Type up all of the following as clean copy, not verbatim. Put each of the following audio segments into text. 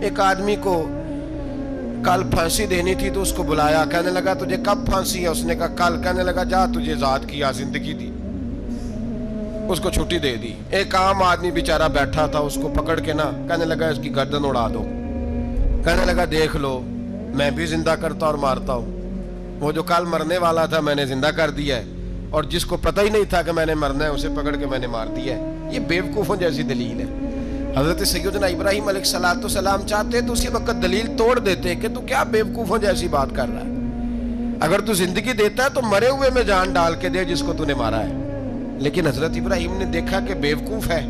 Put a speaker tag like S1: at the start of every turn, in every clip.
S1: ایک آدمی کو کل پھانسی دینی تھی تو اس کو بلایا، کہنے لگا تجھے کب پھانسی ہے؟ اس نے کہا کل۔ کہنے لگا جا تجھے ذات کیا زندگی دی، اس کو چھٹی دے دی۔ ایک عام آدمی بیچارہ بیٹھا تھا، اس کو پکڑ کے نا کہنے لگا اس کی گردن اڑا دو۔ کہنے لگا دیکھ لو میں بھی زندہ کرتا اور مارتا ہوں، وہ جو کل مرنے والا تھا میں نے زندہ کر دیا ہے، اور جس کو پتہ ہی نہیں تھا کہ میں نے مرنا ہے اسے پکڑ کے میں نے مار دیا ہے۔ یہ بیوقوفوں جیسی دلیل ہے۔ حضرت سیدنا ابراہیم علیہ السلام چاہتے تو اسی وقت دلیل توڑ دیتے کہ تو کیا بیوقوفوں جیسی بات کر رہا ہے، اگر تو زندگی دیتا ہے تو مرے ہوئے میں جان ڈال کے دے جس کو تو نے مارا ہے۔ لیکن حضرت ابراہیم نے دیکھا کہ بیوقوف ہے،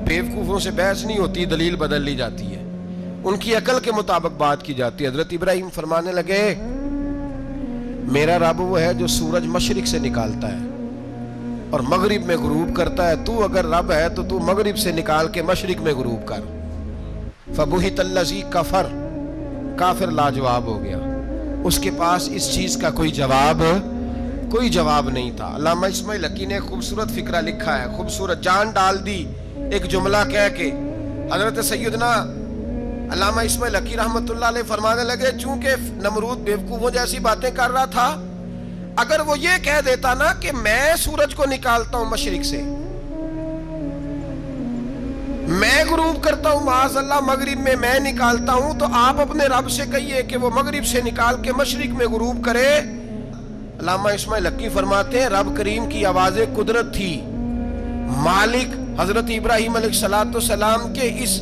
S1: بیوقوفوں سے بحث نہیں ہوتی، دلیل بدل لی جاتی ہے، ان کی عقل کے مطابق بات کی جاتی ہے۔ حضرت ابراہیم فرمانے لگے میرا رب وہ ہے جو سورج مشرق سے نکالتا ہے اور مغرب میں غروب کرتا ہے، تو اگر رب ہے تو تو مغرب سے نکال کے مشرق میں غروب کر۔ فَبُهِتَ الَّذِي كَفَرَ، کافر لاجواب ہو گیا، اس کے پاس اس چیز کا کوئی جواب نہیں تھا۔ علامہ اسماعیل حقی نے خوبصورت فقرہ لکھا ہے، خوبصورت جان ڈال دی ایک جملہ کہہ کے۔ حضرت سیدنا علامہ اسماعیل حقی رحمۃ اللہ علیہ فرمانے لگے چونکہ نمرود بیوقوفوں جیسی باتیں کر رہا تھا، اگر وہ یہ کہہ دیتا نا کہ میں سورج کو نکالتا ہوں مشرق سے، میں غروب کرتا ہوں معاذ اللہ مغرب میں نکالتا ہوں، تو آپ اپنے رب سے کہیے کہ وہ مغرب سے نکال کے مشرق میں غروب کرے۔ علامہ اسماعیل حقی فرماتے ہیں رب کریم کی آواز قدرت تھی، مالک حضرت ابراہیم علیہ السلام کے اس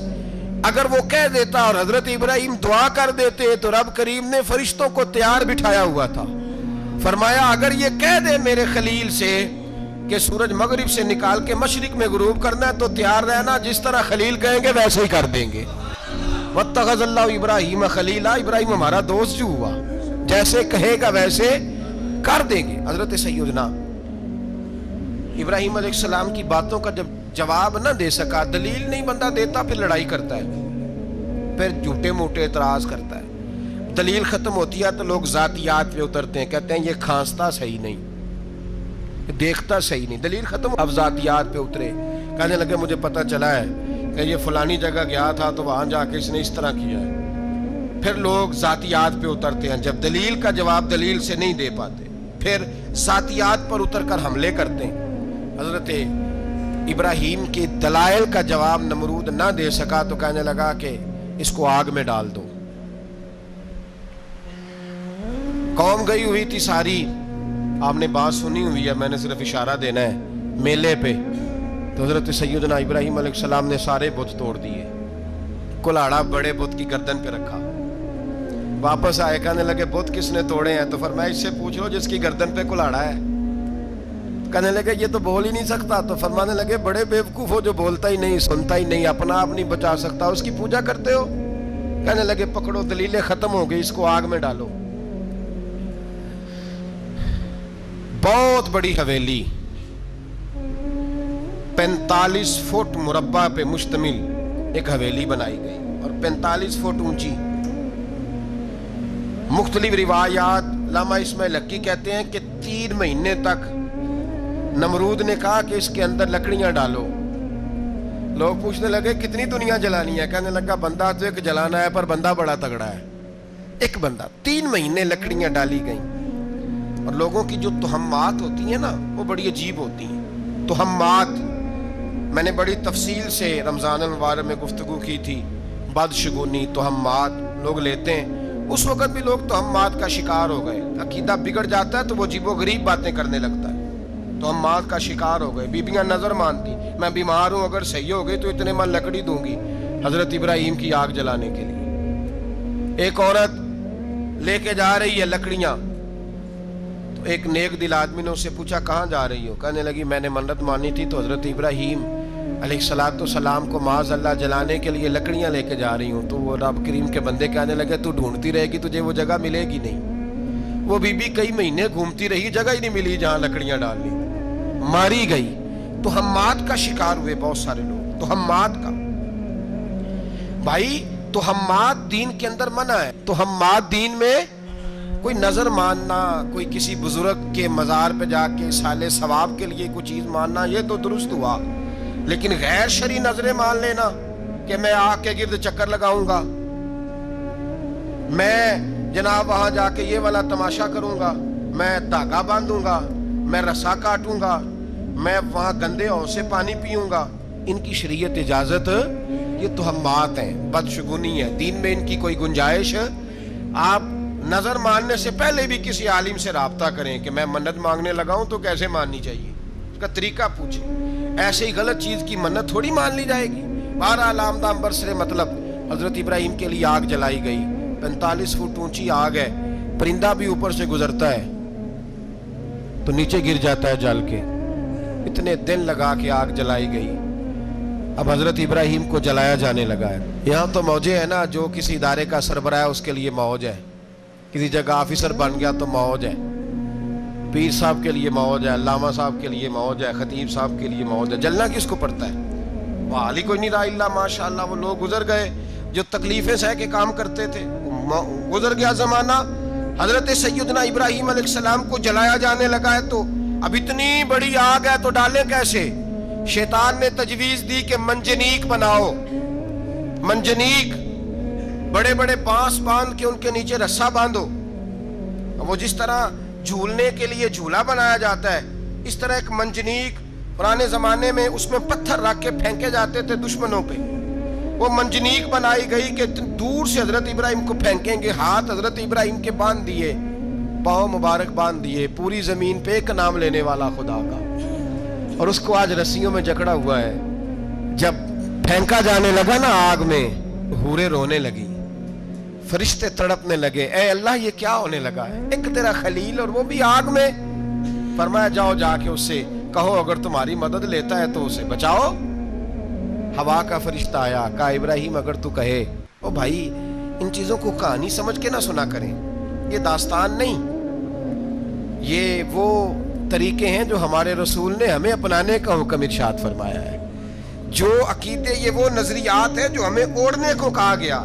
S1: اگر وہ کہہ دیتا اور حضرت ابراہیم دعا کر دیتے تو رب کریم نے فرشتوں کو تیار بٹھایا ہوا تھا، فرمایا اگر یہ کہہ دے میرے خلیل سے کہ سورج مغرب سے نکال کے مشرق میں غروب کرنا ہے تو تیار رہنا، جس طرح خلیل کہیں گے ویسے ہی کر دیں گے۔ وَاتَّخَذَ اللَّهُ إِبْرَاهِيمَ خَلِيلًا، ابراہیم ہمارا دوست جو ہوا، جیسے کہے گا ویسے کر دیں گے۔ حضرت سیدنا ابراہیم علیہ السلام کی باتوں کا جب جواب نہ دے سکا، دلیل نہیں بندہ دیتا، پھر لڑائی کرتا ہے، پھر جھوٹے موٹے اعتراض کرتا ہے۔ دلیل ختم ہوتی ہے تو لوگ ذاتیات پہ اترتے ہیں، کہتے ہیں یہ کھانستا صحیح نہیں، دیکھتا صحیح نہیں، دلیل ختم۔ اب ذاتیات پہ اترے، کہنے لگے مجھے پتہ چلا ہے کہ یہ فلانی جگہ گیا تھا تو وہاں جا کے اس نے اس طرح کیا ہے۔ پھر لوگ ذاتیات پہ اترتے ہیں، جب دلیل کا جواب دلیل سے نہیں دے پاتے پھر ذاتیات پر اتر کر حملے کرتے ہیں۔ حضرت ابراہیم کے دلائل کا جواب نمرود نہ دے سکا تو کہنے لگا کہ اس کو آگ میں ڈال دو۔ قوم گئی ہوئی تھی ساری، آپ نے بات سنی ہوئی ہے، میں نے صرف اشارہ دینا ہے، میلے پہ تو حضرت سیدنا ابراہیم علیہ السلام نے سارے بت توڑ دیے، کلاڑا بڑے بت کی گردن پہ رکھا، واپس آئے کہنے لگے بت کس نے توڑے ہیں؟ تو فرمایا اس سے پوچھ لو جس کی گردن پہ کلاڑا ہے۔ کہنے لگے یہ تو بول ہی نہیں سکتا، تو فرمانے لگے بڑے بیوقوف ہو جو بولتا ہی نہیں، سنتا ہی نہیں، اپنا آپ نہیں بچا سکتا، اس کی پوجا کرتے ہو۔ کہنے لگے پکڑو دلیلیں ختم ہو گئی، اس کو آگ میں ڈالو۔ بہت بڑی حویلی 45 فٹ مربع پہ مشتمل ایک حویلی بنائی گئی اور 45 فٹ اونچی۔ مختلف روایات، علامہ اسماعیل حقی کہتے ہیں کہ 3 مہینے تک نمرود نے کہا کہ اس کے اندر لکڑیاں ڈالو۔ لوگ پوچھنے لگے کتنی دنیا جلانی ہے؟ کہنے لگا بندہ تو ایک جلانا ہے پر بندہ بڑا تگڑا ہے، ایک بندہ۔ 3 مہینے لکڑیاں ڈالی گئیں، اور لوگوں کی جو تہمات ہوتی ہیں نا وہ بڑی عجیب ہوتی ہیں۔ تہمات میں نے بڑی تفصیل سے رمضان المبارک میں گفتگو کی تھی، بدشگونی تہمات لوگ لیتے ہیں، اس وقت بھی لوگ تہمات کا شکار ہو گئے، عقیدہ بگڑ جاتا ہے تو وہ عجیب و غریب باتیں کرنے لگتا ہے، تہمات کا شکار ہو گئے۔ بیبیاں نظر مانتی، میں بیمار ہوں اگر صحیح ہو گئی تو اتنے من لکڑی دوں گی حضرت ابراہیم کی آگ جلانے کے لیے۔ ایک عورت لے کے جا رہی ہے لکڑیاں، تو ایک نیک دل آدمی نے اس سے پوچھا کہاں جا رہی ہو؟ کہنے لگی میں نے منت مانی تھی تو حضرت ابراہیم علیہ السلام کو معاذ اللہ جلانے کے لیے لکڑیاں لے کے جا رہی ہوں۔ تو وہ رب کریم کے بندے کہنے لگے تو ڈھونڈتی رہے گی، تجھے وہ جگہ ملے گی نہیں۔ وہ بی بی کئی مہینے گھومتی رہی، جگہ ہی نہیں ملی جہاں لکڑیاں ڈالنی، ماری گئی۔ تہمات کا شکار ہوئے بہت سارے لوگ، تہمات کا۔ بھائی تہمات دین کے اندر منع ہے، تہمات دین میں کوئی نظر ماننا، کوئی کسی بزرگ کے مزار پہ جا کے سالے ثواب کے لیے کوئی چیز ماننا، یہ تو درست ہوا، لیکن غیر شرعی نظریں مان لینا، کہ میں آگ کے گرد چکر لگاؤں گا، میں جناب وہاں جا کے یہ والا تماشا کروں گا، میں دھاگا باندھوں گا، میں رسا کاٹوں گا، میں وہاں گندے ہو سے پانی پیوں گا. ان کی شریعت اجازت، یہ توہمات ہیں، بدشگونی ہے، دین میں ان کی کوئی گنجائش. آپ نظر ماننے سے پہلے بھی کسی عالم سے رابطہ کریں کہ میں منت مانگنے لگا ہوں تو کیسے ماننی چاہیے، اس کا طریقہ پوچھیں. ایسے ہی غلط چیز کی منت تھوڑی مان لی جائے گی. بہرحال آمدام برسر مطلب حضرت ابراہیم کے لیے آگ جلائی گئی. 45 فٹ اونچی آگ ہے، پرندہ بھی اوپر سے گزرتا ہے تو نیچے گر جاتا ہے جل کے. اتنے دن لگا کے آگ جلائی گئی. اب حضرت ابراہیم کو جلایا جانے لگا ہے. یہاں تو موجیں ہیں نا، جو کسی ادارے کا سربراہ ہے اس کے لیے موج ہے، کسی جگہ آفیسر بن گیا تو موج ہے، پیر صاحب کے لیے موج ہے، علامہ صاحب کے لیے موج ہے، خطیب صاحب کے لیے موج ہے. جلنا کس کو پڑتا ہے؟ وہ حال ہی کوئی نہیں رہا اللہ ماشاءاللہ. وہ لوگ گزر گئے جو تکلیفیں سہ کے کام کرتے تھے، گزر گیا زمانہ. حضرت سیدنا ابراہیم علیہ السلام کو جلایا جانے لگا ہے تو اب اتنی بڑی آگ ہے تو ڈالیں کیسے؟ شیطان نے تجویز دی کہ منجنیق بناؤ. منجنیق، بڑے بڑے بانس باندھ کے ان کے نیچے رسا باندھو. وہ جس طرح جھولنے کے لیے جھولا بنایا جاتا ہے، اس طرح ایک منجنیق پرانے زمانے میں اس میں پتھر رکھ کے پھینکے جاتے تھے دشمنوں پہ. وہ منجنیق بنائی گئی کہ دور سے حضرت ابراہیم کو پھینکیں گے. ہاتھ حضرت ابراہیم کے باندھ دیے، پاؤں مبارک باندھ دیے. پوری زمین پہ ایک نام لینے والا خدا کا، اور اس کو آج رسیوں میں جکڑا ہوا ہے. جب پھینکا جانے لگا نا آگ میں، حوریں رونے لگی، فرشتے تڑپنے لگے. اے اللہ یہ کیا ہونے لگا ہے؟ ایک تیرا خلیل اور وہ بھی آگ میں. فرمایا جاؤ جا کے اس سے کہو اگر تمہاری مدد لیتا ہے تو اسے بچاؤ. ہوا کا فرشتہ آیا، کہا ابراہیم اگر تو کہے. او بھائی ان چیزوں کو کہانی سمجھ کے نہ سنا کریں، یہ داستان نہیں، یہ وہ طریقے ہیں جو ہمارے رسول نے ہمیں اپنانے کا حکم ارشاد فرمایا ہے. جو عقیدے، یہ وہ نظریات ہیں جو ہمیں اوڑھنے کو کہا گیا.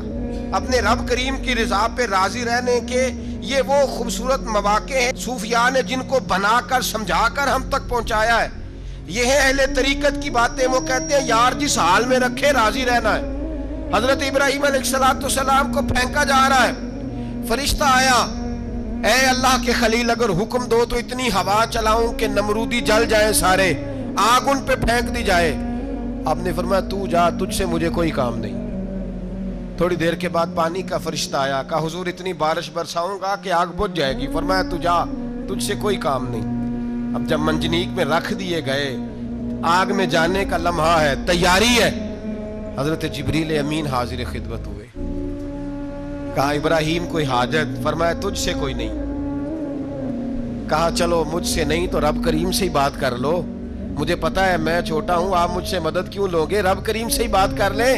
S1: اپنے رب کریم کی رضا پہ راضی رہنے کے یہ وہ خوبصورت مواقع ہیں صوفیاء نے جن کو بنا کر سمجھا کر ہم تک پہنچایا ہے. یہ ہے اہل طریقت کی باتیں. وہ کہتے ہیں یار جس حال میں رکھے راضی رہنا ہے. حضرت ابراہیم علیہ السلام کو پھینکا جا رہا ہے، فرشتہ آیا، اے اللہ کے خلیل اگر حکم دو تو اتنی ہوا چلاؤں کہ نمرودی جل جائیں سارے، آگ ان پہ پھینک دی جائے. آپ نے فرمایا تو جا، تجھ سے مجھے کوئی کام نہیں. تھوڑی دیر کے بعد پانی کا فرشتہ آیا، کہا حضور اتنی بارش برساؤں گا کہ آگ بجھ جائے گی. فرمایا تو جا، تجھ سے کوئی کام نہیں. اب جب منجنیق میں رکھ دیے گئے، آگ میں جانے کا لمحہ ہے، تیاری ہے، حضرت جبریل امین حاضر خدمت ہوئے. کہا ابراہیم کوئی حاجت؟ فرمایا تجھ سے کوئی نہیں. کہا چلو مجھ سے نہیں تو رب کریم سے ہی بات کر لو، مجھے پتا ہے میں چھوٹا ہوں، آپ مجھ سے مدد کیوں لوگے، رب کریم سے ہی بات کر لیں.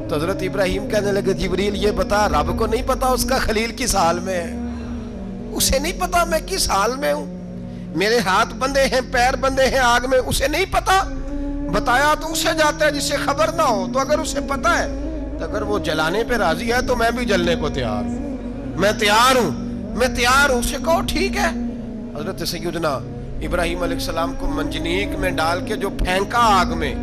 S1: تو حضرت ابراہیم کہنے لگے جبریل یہ بتا، رب کو نہیں پتا اس کا خلیل کس حال میں ہے؟ اسے نہیں پتا میں کس حال میں ہوں؟ میرے ہاتھ بندے ہیں، پیر بندے ہیں آگ میں، اسے نہیں پتا؟ بتایا تو اسے جاتا ہے جس سے خبر نہ ہو. تو اگر اسے پتا ہے تو اگر وہ جلانے پہ راضی ہے تو میں بھی جلنے کو تیار ہوں. میں تیار ہوں. اسے کہو ٹھیک ہے. حضرت سیدنا ابراہیم علیہ السلام کو منجنیق میں ڈال کے جو پھینکا آگ میں،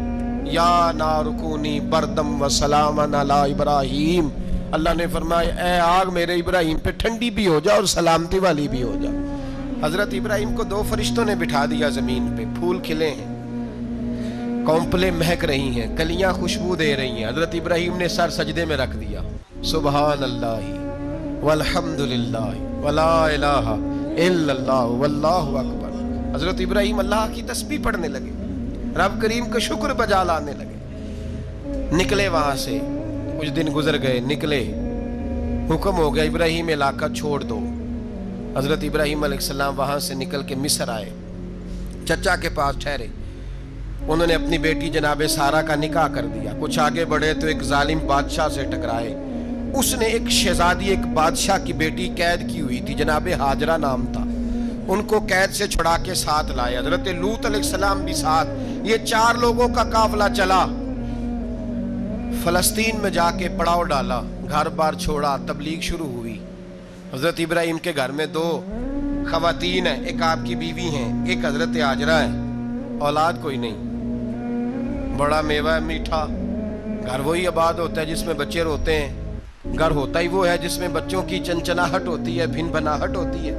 S1: یا نار کونی بردم و سلامن علی ابراہیم، اللہ نے فرمایا اے آگ میرے ابراہیم پہ ٹھنڈی بھی ہو جا اور سلامتی والی بھی ہو جا. حضرت ابراہیم کو 2 فرشتوں نے بٹھا دیا زمین پہ. پھول کھلے ہیں، کونپلیں مہک رہی ہیں، کلیاں خوشبو دے رہی ہیں. حضرت ابراہیم نے سر سجدے میں رکھ دیا. سبحان اللہ والحمد للہ ولا الہ الا اللہ واللہ اکبر. حضرت ابراہیم اللہ کی تسبیح پڑھنے لگے، رب کریم کا شکر بجا لانے لگے. نکلے وہاں سے، کچھ دن گزر گئے، نکلے، حکم ہو گیا ابراہیم علاقہ چھوڑ دو. حضرت ابراہیم علیہ السلام وہاں سے نکل کے مصر آئے، چچا کے پاس ٹھہرے. انہوں نے اپنی بیٹی جناب سارہ کا نکاح کر دیا. کچھ آگے بڑھے تو ایک ظالم بادشاہ سے ٹکرائے. اس نے ایک شہزادی، ایک بادشاہ کی بیٹی قید کی ہوئی تھی، جناب ہاجرہ نام تھا. ان کو قید سے چھڑا کے ساتھ لائے. حضرت لوط علیہ السلام بھی ساتھ. یہ 4 لوگوں کا قافلہ چلا. فلسطین میں جا کے پڑاؤ ڈالا، گھر بار چھوڑا، تبلیغ شروع ہوئی. حضرت ابراہیم کے گھر میں 2 خواتین ہیں، ایک آپ کی بیوی ہیں، ایک حضرت ہاجرہ ہیں. اولاد کوئی نہیں. بڑا میوہ ہے میٹھا، گھر وہی آباد ہوتا ہے جس میں بچے روتے ہیں، گھر ہوتا ہی وہ ہے جس میں بچوں کی چنچناہٹ ہوتی ہے، بھن بھناہٹ ہوتی ہے۔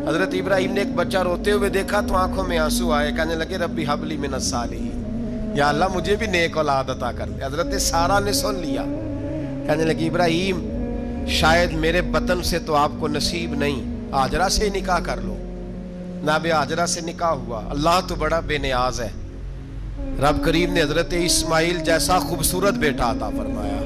S1: حضرت ابراہیم نے ایک بچہ روتے ہوئے دیکھا تو آنکھوں میں آنسو آئے، کہنے لگے ربی حب لی من الصالحین، یا اللہ مجھے بھی نیک اولاد عطا کر دے۔ حضرت سارہ نے سن لیا، کہنے لگی ابراہیم شاید میرے بطن سے تو آپ کو نصیب نہیں، ہاجرہ سے نکاح کر لو۔ ناب ہاجرہ سے نکاح ہوا۔ اللہ تو بڑا بے نیاز ہے، رب کریم نے حضرت اسماعیل جیسا خوبصورت بیٹا عطا فرمایا۔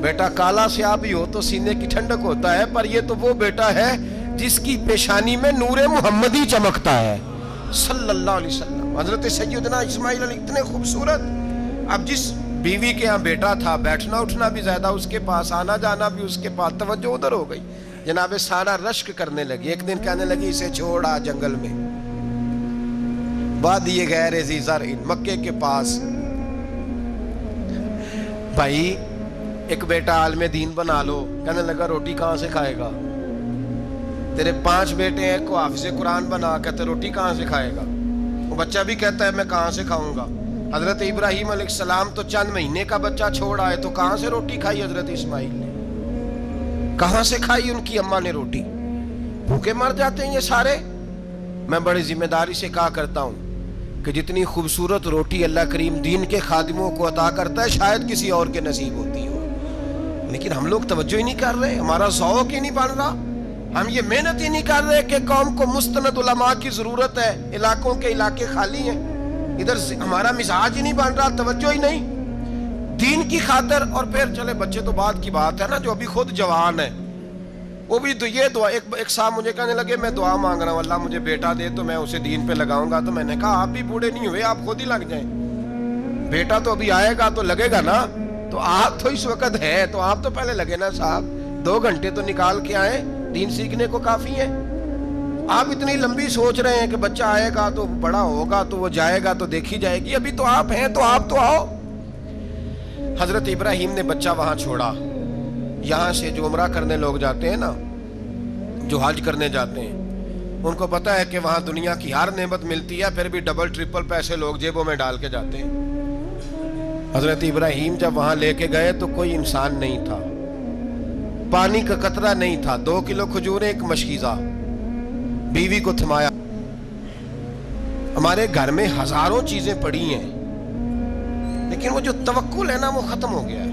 S1: بیٹا کالا سیاہ بھی ہو تو سینے کی ٹھنڈک ہوتا ہے، پر یہ تو وہ بیٹا ہے جس کی پیشانی میں نور محمدی چمکتا ہے صلی اللہ علیہ وسلم۔ حضرت سیدنا اسماعیل علیہ اتنے خوبصورت، اب جس بیوی کے ہاں بیٹا تھا بیٹھنا اٹھنا بھی زیادہ اس کے پاس، آنا جانا بھی اس کے پاس، توجہ ادھر ہو گئی۔ جناب سارہ رشک کرنے لگی، ایک دن کہنے لگی اسے چھوڑ آ جنگل میں، وادی غیر ذی زرع، مکے کے پاس۔ بھائی ایک بیٹا عالم دین بنا لو، کہنے لگا روٹی کہاں سے کھائے گا؟ تیرے 5 بیٹے ہیں، کو حافظ قرآن بنا، کہتے روٹی کہاں سے کھائے گا؟ وہ بچہ بھی کہتا ہے میں کہاں سے کھاؤں گا؟ حضرت ابراہیم علیہ السلام تو چند مہینے کا بچہ چھوڑ آئے، تو کہاں سے روٹی کھائی حضرت اسماعیل نے؟ کہاں سے کھائی ان کی اماں نے روٹی؟ بھوکے مر جاتے ہیں یہ سارے۔ میں بڑی ذمہ داری سے کہا کرتا ہوں کہ جتنی خوبصورت روٹی اللہ کریم دین کے خادموں کو عطا کرتا ہے شاید کسی اور کے نصیب ہوتی ہو، لیکن ہم لوگ توجہ ہی نہیں کر رہے، ہمارا ذوق ہی نہیں بن رہا، ہم یہ محنت ہی نہیں کر رہے کہ قوم کو مستند علماء کی ضرورت ہے، علاقوں کے علاقے خالی ہیں، ادھر ہمارا مزاج ہی نہیں بن رہا، توجہ ہی نہیں دین کی خاطر۔ اور پھر چلے بچے تو بعد کی بات ہے نا، جو ابھی خود جوان ہے وہ بھی تو یہ دعا، ایک صاحب مجھے کہنے لگے میں دعا مانگ رہا ہوں اللہ مجھے بیٹا دے تو میں اسے دین پہ لگاؤں گا، تو میں نے کہا آپ بھی بوڑھے نہیں ہوئے، آپ خود ہی لگ جائیں، بیٹا تو ابھی آئے گا تو لگے گا نا، تو آپ تو اس وقت ہے تو آپ تو پہلے لگے نا صاحب، 2 گھنٹے تو نکال کے آئے، دین سیکھنے کو کافی ہے۔ آپ اتنی لمبی سوچ رہے ہیں کہ بچہ آئے گا تو بڑا ہوگا تو وہ جائے گا تو دیکھی جائے گی، ابھی تو آپ ہیں تو آپ تو آؤ۔ حضرت ابراہیم نے بچہ وہاں چھوڑا۔ یہاں سے جو عمرہ کرنے لوگ جاتے ہیں نا، جو حج کرنے جاتے ہیں، ان کو پتا ہے کہ وہاں دنیا کی ہر نعمت ملتی ہے، پھر بھی ڈبل ٹرپل پیسے لوگ جیبوں میں ڈال کے جاتے ہیں۔ حضرت ابراہیم جب وہاں لے کے گئے تو کوئی انسان نہیں تھا، پانی کا قطرہ نہیں تھا، 2 کلو کھجوریں، ایک مشکیزہ، بیوی کو تھمایا۔ ہمارے گھر میں ہزاروں چیزیں پڑی ہیں لیکن وہ جو توکل ہے نا وہ ختم ہو گیا ہے۔